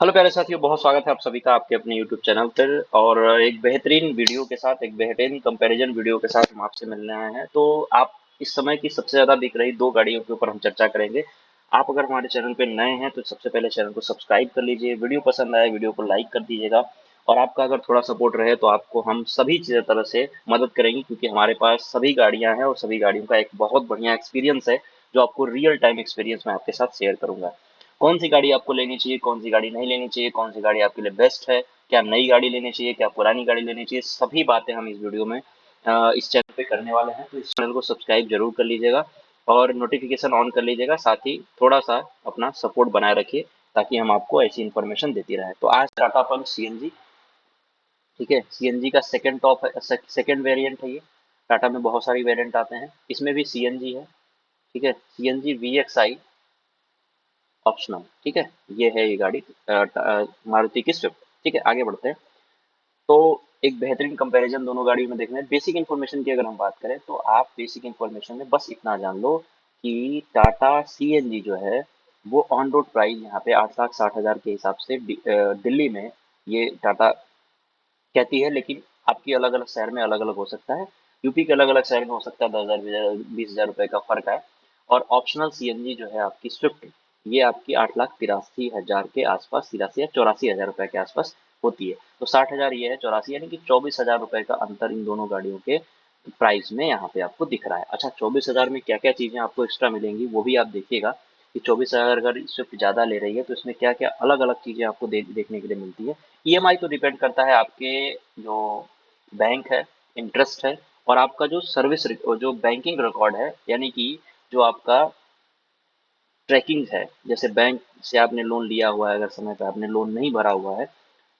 Hello प्यारे साथियों, बहुत स्वागत है आप सभी का आपके अपने यूट्यूब चैनल पर। और एक बेहतरीन वीडियो के साथ, एक बेहतरीन कंपैरिजन वीडियो के साथ हम आपसे मिलने आए हैं। तो आप इस समय की सबसे ज्यादा बिक रही दो गाड़ियों के ऊपर हम चर्चा करेंगे। आप अगर हमारे चैनल पे नए हैं तो सबसे पहले चैनल को सब्सक्राइब कर लीजिए, वीडियो पसंद आए वीडियो को लाइक कर दीजिएगा। और आपका अगर थोड़ा सपोर्ट रहे तो आपको हम सभी चीज़ें तरह से मदद करेंगे, क्योंकि हमारे पास सभी गाड़ियां हैं और सभी गाड़ियों का एक बहुत बढ़िया एक्सपीरियंस है, जो आपको रियल टाइम एक्सपीरियंस मैं आपके साथ शेयर करूंगा। कौन सी गाड़ी आपको लेनी चाहिए, कौन सी गाड़ी नहीं लेनी चाहिए, कौन सी गाड़ी आपके लिए बेस्ट है, क्या नई गाड़ी लेनी चाहिए, क्या पुरानी गाड़ी लेनी चाहिए, सभी बातें हम इस वीडियो में इस चैनल पे करने वाले हैं। तो इस चैनल को सब्सक्राइब जरूर कर लीजिएगा और नोटिफिकेशन ऑन कर लीजिएगा। साथ ही थोड़ा सा अपना सपोर्ट बनाए रखिए, ताकि हम आपको ऐसी इन्फॉर्मेशन देती रहे। तो आज टाटा पंच सीएनजी, ठीक है, सीएनजी का सेकंड टॉप है, सेकंड वेरिएंट है ये। टाटा में बहुत सारी वेरिएंट आते हैं, इसमें भी सीएनजी है। ठीक है, सीएनजी वीएक्सआई ऑप्शनल। ठीक है, ये है ये गाड़ी मारुति की स्विफ्ट। ठीक है, आगे बढ़ते हैं। तो एक बेहतरीन कंपैरिजन दोनों गाड़ियों में देखना है। बेसिक इन्फॉर्मेशन की अगर हम बात करें तो आप बेसिक इन्फॉर्मेशन में बस इतना जान लो कि टाटा सीएनजी जो है वो ऑन रोड प्राइस यहाँ पे 8,60,000 के हिसाब से दिल्ली में ये टाटा कहती है, लेकिन आपकी अलग अलग शहर में अलग अलग हो सकता है। यूपी के अलग अलग शहर में हो सकता है 10,000 20,000 रुपए का फर्क है। और ऑप्शनल सीएनजी जो है आपकी स्विफ्ट, ये आपकी 8,83,000 के आसपास, 83 या 84,000 रुपए के आसपास होती है। तो 60,000 ये है, 84 यानी कि 24,000 रुपए का अंतर इन दोनों गाड़ियों के प्राइस में यहाँ पे आपको दिख रहा है। अच्छा, 24,000 में क्या क्या चीजें आपको एक्स्ट्रा मिलेंगी वो भी आप देखिएगा कि 24,000 अगर स्विफ्ट ज्यादा ले रही है तो इसमें क्या क्या अलग अलग चीजें आपको देखने के लिए मिलती है। ईएमआई तो डिपेंड करता है आपके जो बैंक है, इंटरेस्ट है, और आपका जो सर्विस जो बैंकिंग रिकॉर्ड है, यानी कि जो आपका ट्रैकिंग है। जैसे बैंक से आपने लोन लिया हुआ है, अगर समय पे आपने लोन नहीं भरा हुआ है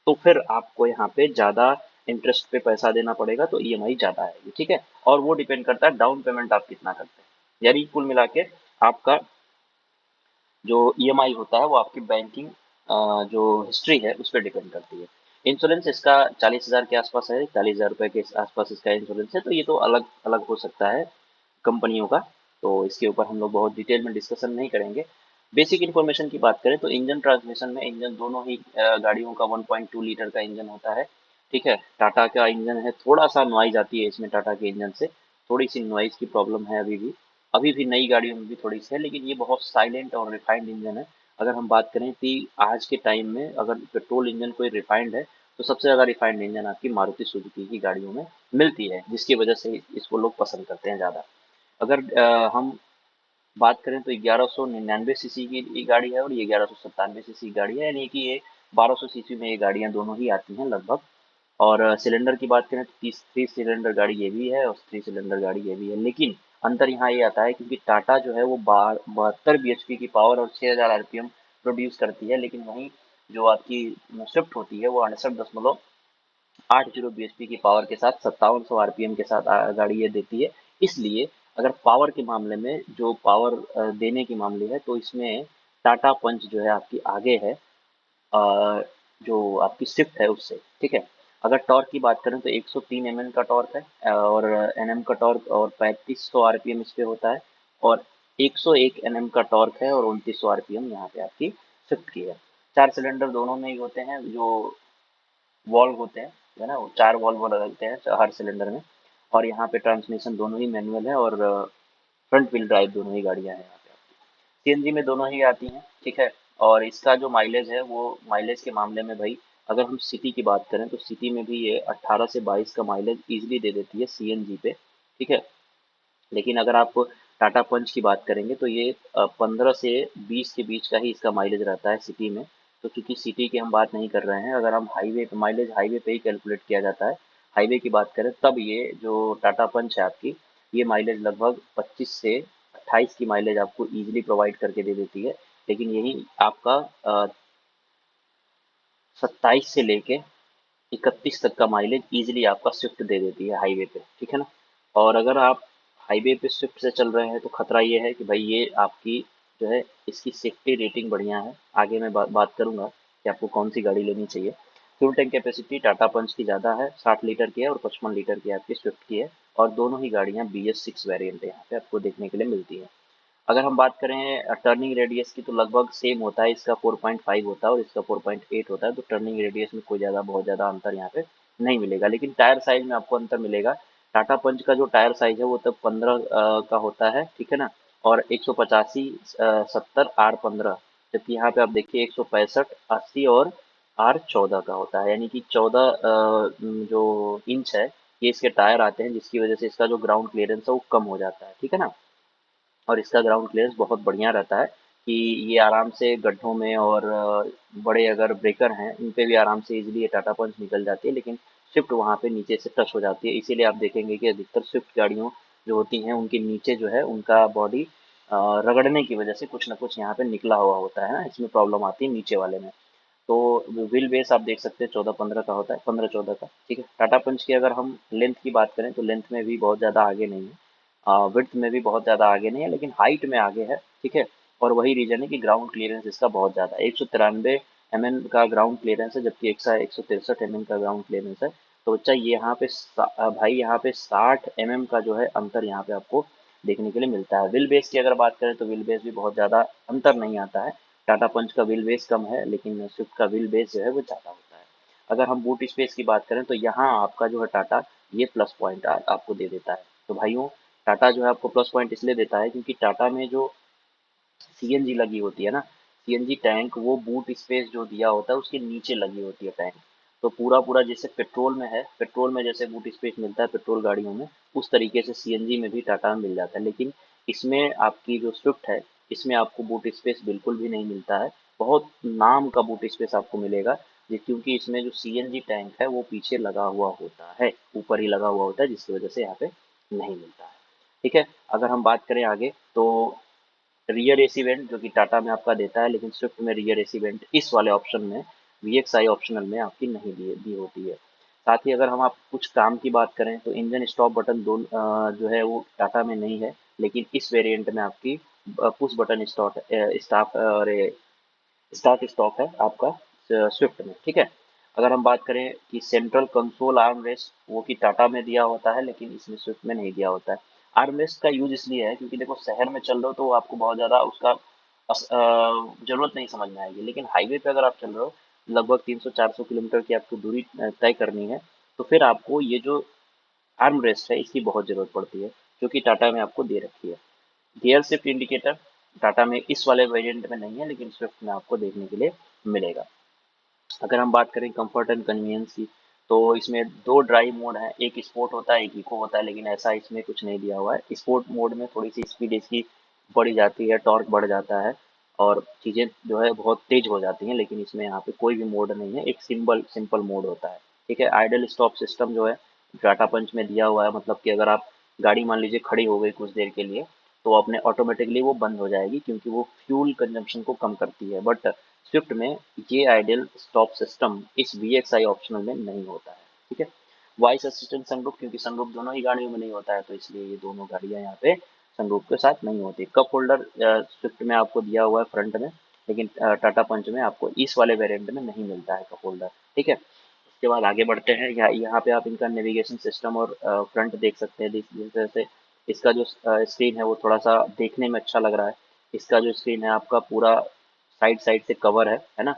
तो फिर आपको यहाँ पे ज्यादा इंटरेस्ट पे पैसा देना पड़ेगा, तो ईएमआई ज्यादा आएगी। ठीक है, और वो डिपेंड करता है डाउन पेमेंट आप कितना करते हैं। यानी कुल मिला के आपका जो ईएमआई होता है वो आपकी बैंकिंग जो हिस्ट्री है उस पर डिपेंड करती है। इंश्योरेंस इसका 40,000 के आसपास है, 40,000 रुपए के आसपास इसका इंश्योरेंस है। तो ये तो अलग अलग हो सकता है कंपनियों का, तो इसके ऊपर हम लोग बहुत डिटेल में डिस्कशन नहीं करेंगे। बेसिक इन्फॉर्मेशन की बात करें तो इंजन, ट्रांसमिशन में इंजन दोनों ही गाड़ियों का 1.2 लीटर का इंजन होता है। ठीक है, टाटा का इंजन है, थोड़ा सा नॉइज आती है इसमें, टाटा के इंजन से थोड़ी सी नॉइज की प्रॉब्लम है अभी भी नई गाड़ियों में भी थोड़ी सी है, लेकिन ये बहुत साइलेंट और रिफाइंड इंजन है। अगर हम बात करें कि आज के टाइम में अगर पेट्रोल इंजन कोई रिफाइंड है तो सबसे ज्यादा रिफाइंड इंजन आपकी मारुति सुजुकी की गाड़ियों में मिलती है, जिसकी वजह से इसको लोग पसंद करते हैं ज्यादा। अगर हम बात करें तो 1199 सीसी की ये गाड़ी है और ये 1197 सीसी की गाड़ी है, यानी कि ये 1200 सीसी में ये गाड़ियां दोनों ही आती हैं लगभग। और सिलेंडर की बात करें तो 3 सिलेंडर गाड़ी ये भी है और 3 सिलेंडर गाड़ी ये भी है, लेकिन अंतर यहाँ ये आता है क्योंकि टाटा जो है वो 72 bhp की पावर और 6,000 आरपीएम प्रोड्यूस करती है, लेकिन वहीं जो आपकी स्विफ्ट होती है वो 68.80 की पावर के साथ 5700 आरपीएम के साथ गाड़ी ये देती है। इसलिए अगर पावर के मामले में, जो पावर देने के मामले है, तो इसमें टाटा पंच जो है आपकी आगे है जो आपकी स्विफ्ट है उससे। ठीक है, अगर टॉर्क की बात करें तो 103 एमएम का टॉर्क है और एनएम का टॉर्क, और 3500 आरपीएम इस पे होता है। और 101 एनएम का टॉर्क है और 2900 आरपीएम यहाँ पे आपकी स्विफ्ट की है। 4 सिलेंडर दोनों में ही होते हैं, जो वॉल्व होते हैं, है ना, वो 4 वॉल्व लगते हैं हर सिलेंडर में। और यहाँ पे ट्रांसमिशन दोनों ही मैनुअल है और फ्रंट व्हील ड्राइव दोनों ही गाड़ियां हैं यहाँ पे। सीएनजी में दोनों ही आती हैं। ठीक है, और इसका जो माइलेज है वो, माइलेज के मामले में भाई, अगर हम सिटी की बात करें तो सिटी में भी ये 18 से 22 का माइलेज इजीली दे देती है सीएनजी पे। ठीक है, लेकिन अगर आप टाटा पंच की बात करेंगे तो ये 15 से 20 के बीच का ही इसका माइलेज रहता है सिटी में। तो क्योंकि सिटी की हम बात नहीं कर रहे हैं, अगर हम हाईवे पे माइलेज, हाईवे पे ही कैलकुलेट किया जाता है, हाईवे की बात करें तब ये जो टाटा पंच है आपकी, ये माइलेज लगभग 25 से 28 की माइलेज आपको इजीली प्रोवाइड करके दे देती है। लेकिन यही आपका 27 से लेके 31 तक का माइलेज इजीली आपका स्विफ्ट दे देती है हाईवे पे। ठीक है ना, और अगर आप हाईवे पे स्विफ्ट से चल रहे हैं तो खतरा ये है कि भाई ये आपकी जो है, इसकी सेफ्टी रेटिंग बढ़िया है। आगे मैं बात करूंगा कि आपको कौन सी गाड़ी लेनी चाहिए। फ्यूल टैंक कैपेसिटी टाटा पंच की ज़्यादा है, 60 लीटर की है, और 55 लीटर की आपकी स्विफ्ट की है। और दोनों ही गाड़ियाँ BS6 वेरिएंट यहाँ पे आपको देखने के लिए मिलती है। अगर हम बात करें टर्निंग रेडियस की, तो लगभग सेम होता है, इसका 4.5 होता है और इसका 4.8 होता है, तो टर्निंग रेडियस में कोई ज़्यादा बहुत ज़्यादा अंतर यहाँ पे नहीं मिलेगा। लेकिन टायर साइज में आपको अंतर मिलेगा। टाटा पंच का जो टायर साइज है वो तब 15 का होता है, ठीक है ना, और 185 70 R15, जबकि यहाँ पे आप देखिए 165 80 और R14 का होता है, यानी कि 14 जो इंच है ये इसके टायर आते हैं, जिसकी वजह से इसका जो ग्राउंड क्लियरेंस है वो कम हो जाता है, ठीक है ना। और इसका ग्राउंड क्लियरेंस बहुत बढ़िया रहता है कि ये आराम से गड्ढों में और बड़े अगर ब्रेकर हैं इन पे भी आराम से इजीली ये टाटा पंच निकल जाती है, लेकिन स्विफ्ट वहाँ पे नीचे से टच हो जाती है। इसीलिए आप देखेंगे कि अधिकतर स्विफ्ट गाड़ियों जो होती हैं उनके नीचे जो है उनका बॉडी रगड़ने की वजह से कुछ ना कुछ यहाँ पे निकला हुआ होता है ना, इसमें प्रॉब्लम आती है नीचे वाले में। तो व्हील बेस आप देख सकते हैं 14-15 का होता है, 15-14 का, ठीक है। टाटा पंच की अगर हम लेंथ की बात करें तो लेंथ में भी बहुत ज़्यादा आगे नहीं है, विड्थ में भी बहुत ज़्यादा आगे नहीं है, लेकिन हाइट में आगे है, ठीक है। और वही रीजन है कि ग्राउंड क्लियरेंस इसका बहुत ज़्यादा है, 193 का ग्राउंड क्लियरेंस है, जबकि 163 का ग्राउंड क्लियरेंस है। तो बच्चा ये यहाँ पे भाई यहाँ पे 60 का जो है अंतर यहाँ पे आपको देखने के लिए मिलता है। व्हील बेस की अगर बात करें तो व्हील बेस भी बहुत ज़्यादा अंतर नहीं आता है। टाटा पंच का व्हील बेस कम है, लेकिन स्विफ्ट का व्हील बेस जो है वो ज़्यादा होता है। अगर हम बूट स्पेस की बात करें तो यहाँ आपका जो है टाटा ये प्लस पॉइंट आपको दे देता है। तो भाइयों, टाटा जो है आपको प्लस पॉइंट इसलिए देता है क्योंकि टाटा में जो सीएनजी लगी होती है ना, सीएनजी टैंक, वो बूट स्पेस जो दिया होता है उसके नीचे लगी होती है टैंक। तो पूरा पूरा जैसे पेट्रोल में है, पेट्रोल में जैसे बूट स्पेस मिलता है पेट्रोल गाड़ियों में, उस तरीके से सीएनजी में भी टाटा में मिल जाता है। लेकिन इसमें आपकी जो स्विफ्ट है इसमें आपको बूट स्पेस बिल्कुल भी नहीं मिलता है। बहुत नाम का बूट स्पेस आपको मिलेगा, क्योंकि इसमें जो सीएनजी टैंक है वो पीछे लगा हुआ होता है, ऊपर ही लगा हुआ होता है, जिसकी वजह से यहाँ पे नहीं मिलता है, ठीक है। अगर हम बात करें आगे तो रियर एसी वेंट जो कि टाटा में आपका देता है, लेकिन स्विफ्ट में रियर एसी वेंट इस वाले ऑप्शन में वीएक्सआई ऑप्शनल में आपकी नहीं दी होती है। साथ ही अगर हम आप कुछ काम की बात करें तो इंजन स्टॉप बटन दोनों जो है वो टाटा में नहीं है, लेकिन इस वेरिएंट में आपकी पुश बटन स्टार्ट स्टॉप है आपका स्विफ्ट में, ठीक है। अगर हम बात करें कि सेंट्रल कंसोल आर्म रेस्ट वो कि टाटा में दिया होता है, लेकिन इसमें स्विफ्ट में नहीं दिया होता है। आर्म रेस्ट का यूज इसलिए है क्योंकि देखो शहर में चल रहे हो तो आपको बहुत ज्यादा उसका जरूरत नहीं समझ में आएगी, लेकिन हाईवे पे अगर आप चल रहे हो लगभग 300-400 किलोमीटर की आपको दूरी तय करनी है, तो फिर आपको ये जो आर्म रेस्ट है इसकी बहुत जरूरत पड़ती है, जो कि टाटा में आपको दे रखी है। गियर शिफ्ट इंडिकेटर टाटा में इस वाले वेरिएंट में नहीं है, लेकिन स्विफ्ट में आपको देखने के लिए मिलेगा। अगर हम बात करें कंफर्ट एंड कन्वीनियंस की, तो इसमें दो ड्राइव मोड है, एक स्पोर्ट होता है एक इको होता है, लेकिन ऐसा इसमें कुछ नहीं दिया हुआ है। स्पोर्ट मोड में थोड़ी सी स्पीड इसकी बढ़ जाती है, टॉर्क बढ़ जाता है और चीज़ें जो है बहुत तेज हो जाती हैं, लेकिन इसमें यहाँ पे कोई भी मोड नहीं है, एक सिंपल मोड होता है, ठीक है। आइडल स्टॉप सिस्टम जो है टाटा पंच में दिया हुआ है, मतलब कि अगर आप गाड़ी मान लीजिए खड़ी हो गई कुछ देर के लिए तो अपने ऑटोमेटिकली वो बंद हो जाएगी, क्योंकि वो फ्यूल कंजम्पशन को कम करती है। बट स्विफ्ट में ये आइडियल स्टॉप सिस्टम इस वीएक्सआई ऑप्शनल में नहीं होता है, ठीक है। वॉइस असिस्टेंट सनरूफ, क्योंकि सनरूफ दोनों ही गाड़ियों में नहीं होता है, तो इसलिए ये दोनों गाड़ियां यहाँ पे सनरूफ के साथ नहीं होती। कप होल्डर स्विफ्ट में आपको दिया हुआ है फ्रंट में, लेकिन टाटा पंच में आपको इस वाले वेरिएंट में नहीं मिलता है कप होल्डर, ठीक है। उसके बाद आगे बढ़ते हैं, यहाँ पे आप इनका नेविगेशन सिस्टम और फ्रंट देख सकते हैं। जिस तरह से इसका जो स्क्रीन है वो थोड़ा सा देखने में अच्छा लग रहा है। इसका जो स्क्रीन है आपका पूरा साइड साइड से कवर है ना।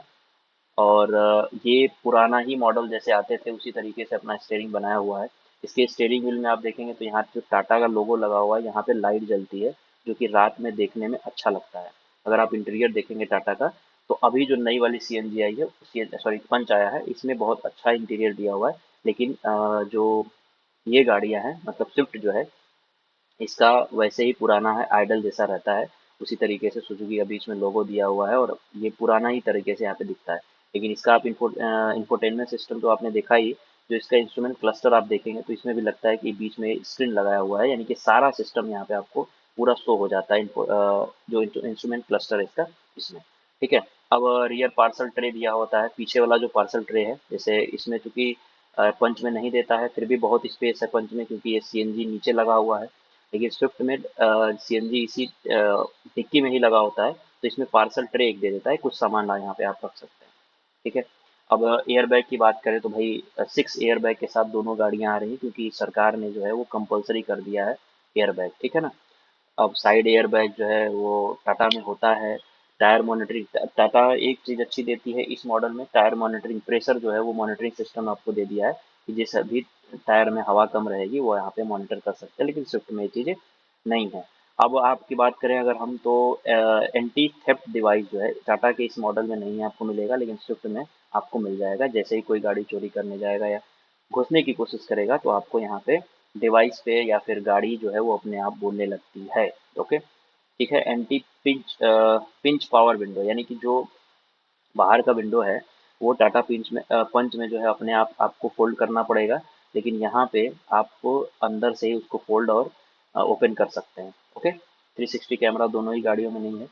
और ये पुराना ही मॉडल जैसे आते थे उसी तरीके से अपना स्टेयरिंग बनाया हुआ है। इसके स्टेयरिंग व्हील में आप देखेंगे तो यहाँ जो टाटा का लोगो लगा हुआ है यहाँ पे लाइट जलती है, जो कि रात में देखने में अच्छा लगता है। अगर आप इंटीरियर देखेंगे टाटा का, तो अभी जो नई वाली सीएनजी आई है, सॉरी पंच आया है, इसमें बहुत अच्छा इंटीरियर दिया हुआ है। लेकिन जो ये गाड़ियां हैं मतलब स्विफ्ट जो है इसका वैसे ही पुराना है, आइडल जैसा रहता है। उसी तरीके से सुजुकी का बीच में लोगो दिया हुआ है और ये पुराना ही तरीके से यहाँ पे दिखता है। लेकिन इसका आप इंफोटेनमेंट सिस्टम तो आपने देखा ही, जो इसका इंस्ट्रूमेंट क्लस्टर आप देखेंगे तो इसमें भी लगता है कि बीच में स्क्रीन लगाया हुआ है, यानी कि सारा सिस्टम यहाँ पे आपको पूरा शो हो जाता है जो इंस्ट्रूमेंट क्लस्टर है इसका इसमें, ठीक है। अब रियर पार्सल ट्रे दिया होता है, पीछे वाला जो पार्सल ट्रे है, जैसे इसमें चूंकि पंच में नहीं देता है, फिर भी बहुत स्पेस है पंच में क्योंकि ये सीएनजी नीचे लगा हुआ है। लेकिन स्विफ्ट में सीएनजी इसी डिक्की में ही लगा होता है, तो इसमें पार्सल ट्रे एक दे देता है, कुछ सामान यहाँ पे आप रख सकते हैं, ठीक है। अब एयर बैग की बात करें तो भाई 6 एयर बैग के साथ दोनों गाड़ियां आ रही हैं, क्योंकि सरकार ने जो है वो कंपलसरी कर दिया है एयर बैग, ठीक है ना। अब साइड एयर बैग जो है वो टाटा में होता है। टायर मॉनिटरिंग, टाटा एक चीज अच्छी देती है इस मॉडल में, टायर मॉनिटरिंग, प्रेशर जो है वो मॉनिटरिंग सिस्टम आपको दे दिया है कि जैसे अभी टायर में हवा कम रहेगी वो यहाँ पे मॉनिटर कर सकते हैं, लेकिन स्विफ्ट में ये चीजें नहीं है। अब आपकी बात करें अगर हम, तो एंटी थेफ्ट डिवाइस जो है टाटा के इस मॉडल में नहीं आपको मिलेगा, लेकिन स्विफ्ट में आपको मिल जाएगा। जैसे ही कोई गाड़ी चोरी करने जाएगा या घुसने की कोशिश करेगा तो आपको यहाँ पे डिवाइस पे या फिर गाड़ी जो है वो अपने आप बोलने लगती है। ओके, ठीक है। Anti pinch pinch power window, यानी कि जो बाहर का विंडो है वो टाटा पंच में जो है अपने आप आपको फोल्ड करना पड़ेगा, लेकिन यहाँ पे आपको अंदर से ही उसको फोल्ड और ओपन कर सकते हैं। ओके, 360 कैमरा दोनों ही गाड़ियों में नहीं है।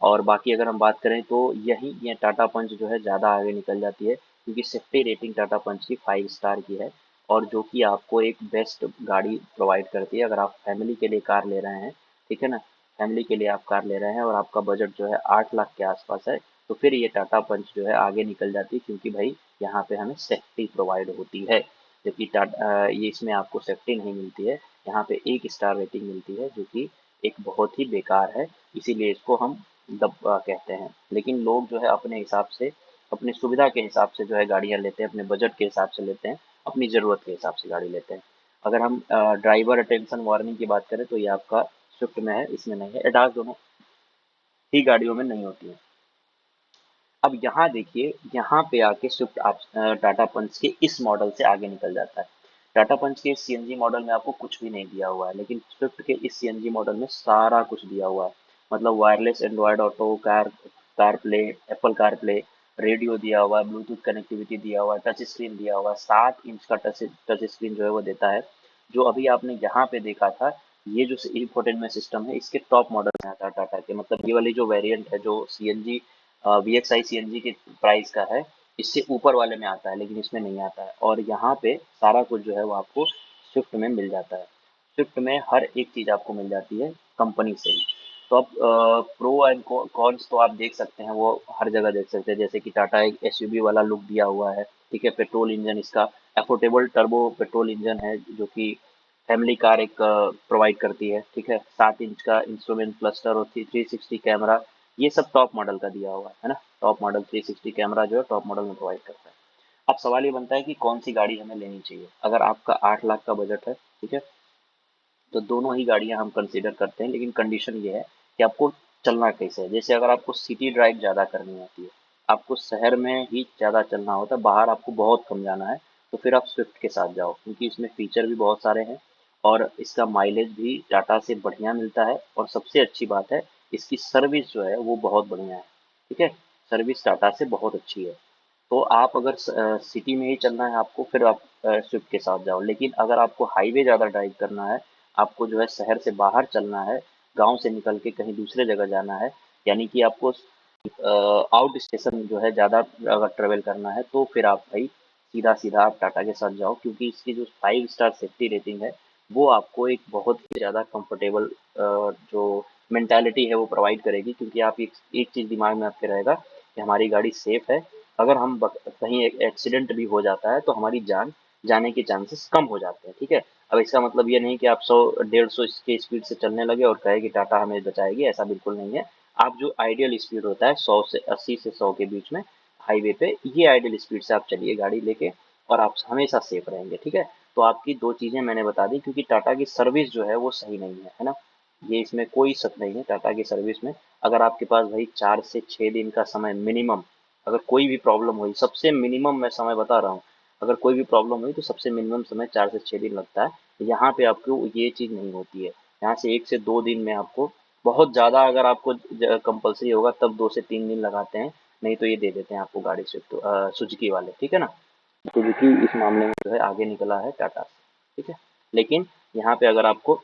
और बाकी अगर हम बात करें तो यही ये टाटा पंच जो है ज़्यादा आगे निकल जाती है, क्योंकि सेफ्टी रेटिंग टाटा पंच की 5 स्टार की है, और जो कि आपको एक बेस्ट गाड़ी प्रोवाइड करती है। अगर आप फैमिली के लिए कार ले रहे हैं, ठीक है ना, फैमिली के लिए आप कार ले रहे हैं और आपका बजट जो है 8 लाख के आसपास है, तो फिर ये टाटा पंच जो है आगे निकल जाती है, क्योंकि भाई यहाँ पे हमें सेफ्टी प्रोवाइड होती है। जबकि टाटा ये इसमें आपको सेफ्टी नहीं मिलती है, यहाँ पे 1 स्टार रेटिंग मिलती है, जो कि एक बहुत ही बेकार है। इसीलिए इसको हम डब्बा कहते हैं। लेकिन लोग जो है अपने हिसाब से, अपनी सुविधा के हिसाब से जो है गाड़ियां लेते हैं, अपने बजट के हिसाब से लेते हैं, अपनी ज़रूरत के हिसाब से गाड़ी लेते हैं। अगर हम ड्राइवर अटेंशन वार्निंग की बात करें तो ये आपका स्विफ्ट में है, इसमें नहीं है। एडास दोनों ही गाड़ियों में नहीं होती है। अब यहाँ देखिए, यहाँ पे आके स्विफ्ट आप टाटा पंच के इस मॉडल से आगे निकल जाता है। टाटा पंच के सीएनजी मॉडल में आपको कुछ भी नहीं दिया हुआ है, लेकिन स्विफ्ट के इस सीएनजी मॉडल में सारा कुछ दिया हुआ है। मतलब wireless Android auto, car play, Apple car play, radio दिया हुआ है, ब्लूटूथ कनेक्टिविटी दिया हुआ है, टच स्क्रीन दिया हुआ है, 7 इंच का टच स्क्रीन जो है वो देता है। जो अभी आपने यहाँ पे देखा था, ये जो इंफोटेनमेंट सिस्टम है इसके टॉप मॉडल में आता है टाटा के, मतलब ये वाली जो वेरिएंट है जो सीएनजी VXI CNG के प्राइस का है, इससे ऊपर वाले में आता है, लेकिन इसमें नहीं आता है। और यहाँ पे सारा कुछ जो है वो आपको स्विफ्ट में मिल जाता है। स्विफ्ट में हर एक चीज़ आपको मिल जाती है कंपनी से ही। तो अब प्रो एंड कॉन्स तो आप देख सकते हैं, वो हर जगह देख सकते हैं। जैसे कि टाटा एक एसयूवी वाला लुक दिया हुआ है, ठीक है। पेट्रोल इंजन इसका अफोर्डेबल टर्बो पेट्रोल इंजन है, जो कि फैमिली कार एक प्रोवाइड करती है, ठीक है। 7 इंच का इंस्ट्रूमेंट क्लस्टर और 360 कैमरा, ये सब टॉप मॉडल का दिया हुआ है ना। टॉप मॉडल 360 कैमरा जो है टॉप मॉडल में प्रोवाइड करता है। अब सवाल ये बनता है कि कौन सी गाड़ी हमें लेनी चाहिए। अगर आपका 8 लाख का बजट है, ठीक है, तो दोनों ही गाड़ियां हम कंसीडर करते हैं, लेकिन कंडीशन ये है कि आपको चलना कैसे है। जैसे अगर आपको सिटी ड्राइव ज़्यादा करनी होती है, आपको शहर में ही ज़्यादा चलना होता है, बाहर आपको बहुत कम जाना है, तो फिर आप स्विफ्ट के साथ जाओ, क्योंकि इसमें फीचर भी बहुत सारे हैं और इसका माइलेज भी टाटा से बढ़िया मिलता है। और सबसे अच्छी बात है, इसकी सर्विस जो है वो बहुत बढ़िया है, ठीक है। सर्विस टाटा से बहुत अच्छी है। तो आप अगर सिटी में ही चलना है आपको, फिर आप स्विफ्ट के साथ जाओ। लेकिन अगर आपको हाईवे ज़्यादा ड्राइव करना है, आपको जो है शहर से बाहर चलना है, गांव से निकल के कहीं दूसरे जगह जाना है, यानी कि आपको आउट स्टेशन जो है ज़्यादा अगर ट्रेवल करना है, तो फिर आप भाई सीधा सीधा आप टाटा के साथ जाओ, क्योंकि इसकी जो 5 स्टार सेफ्टी रेटिंग है वो आपको एक बहुत ही ज़्यादा कंफर्टेबल जो मेंटालिटी है वो प्रोवाइड करेगी। क्योंकि आप एक चीज़ दिमाग में आपके रहेगा कि हमारी गाड़ी सेफ है। अगर हम कहीं एक एक्सीडेंट भी हो जाता है तो हमारी जान जाने के चांसेस कम हो जाते हैं, ठीक है। अब इसका मतलब ये नहीं कि आप 100 150 के स्पीड से चलने लगे और कहे कि टाटा हमें बचाएगी, ऐसा बिल्कुल नहीं है। आप जो आइडियल स्पीड होता है 80 से 100 के बीच में हाईवे पे, ये आइडियल स्पीड से आप चलिए गाड़ी लेके, और आप हमेशा सेफ रहेंगे, ठीक है। तो आपकी दो चीजें मैंने बता दी, क्योंकि टाटा की सर्विस जो है वो सही नहीं है ना। ये इसमें कोई शक नहीं है टाटा की सर्विस में। अगर आपके पास भाई 4 से 6 दिन का समय मिनिमम, अगर कोई भी प्रॉब्लम हुई, सबसे मिनिमम मैं समय बता रहा हूँ, अगर कोई भी प्रॉब्लम हुई तो सबसे मिनिमम समय 4 से 6 दिन लगता है। यहाँ पे आपको ये चीज़ नहीं होती है। यहाँ से 1 से 2 दिन में आपको, बहुत ज़्यादा अगर आपको कंपलसरी होगा तब 2 से 3 दिन लगाते हैं, नहीं तो ये दे देते हैं आपको गाड़ी स्विफ्ट सुजुकी वाले, ठीक है ना। सुजुकी इस मामले में जो है आगे निकला है टाटा से, ठीक है। लेकिन यहाँ पे अगर आपको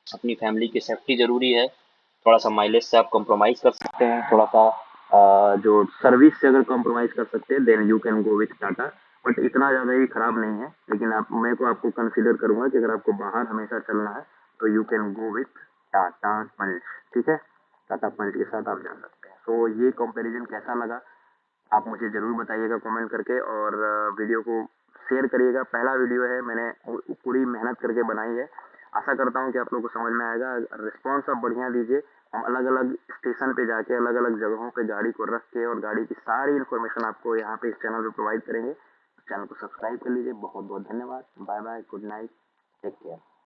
अपनी फैमिली की सेफ्टी जरूरी है, थोड़ा सा माइलेज से आप कॉम्प्रोमाइज कर सकते हैं, थोड़ा सा जो सर्विस से अगर कॉम्प्रोमाइज कर सकते हैं, then you can go with Tata. But इतना ज़्यादा ही खराब नहीं है। लेकिन आप, मैं तो आपको कंसीडर करूंगा कि अगर आपको बाहर हमेशा चलना है तो you can go with Tata Punch, ठीक है। टाटा पंच के साथ आप जा सकते हैं। तो ये कंपैरिजन कैसा लगा आप मुझे ज़रूर बताइएगा कमेंट करके, और वीडियो को शेयर करिएगा। पहला वीडियो है, मैंने पूरी मेहनत करके बनाई है। आशा करता हूँ कि आप लोगों को समझ में आएगा। रिस्पॉन्स आप बढ़िया दीजिए। हम अलग अलग स्टेशन पे जाके अलग अलग जगहों पे गाड़ी को रख के और गाड़ी की सारी इन्फॉर्मेशन आपको यहाँ पे इस चैनल पे प्रोवाइड करेंगे। चैनल को सब्सक्राइब कर लीजिए। बहुत बहुत धन्यवाद। Bye bye, good night, take care.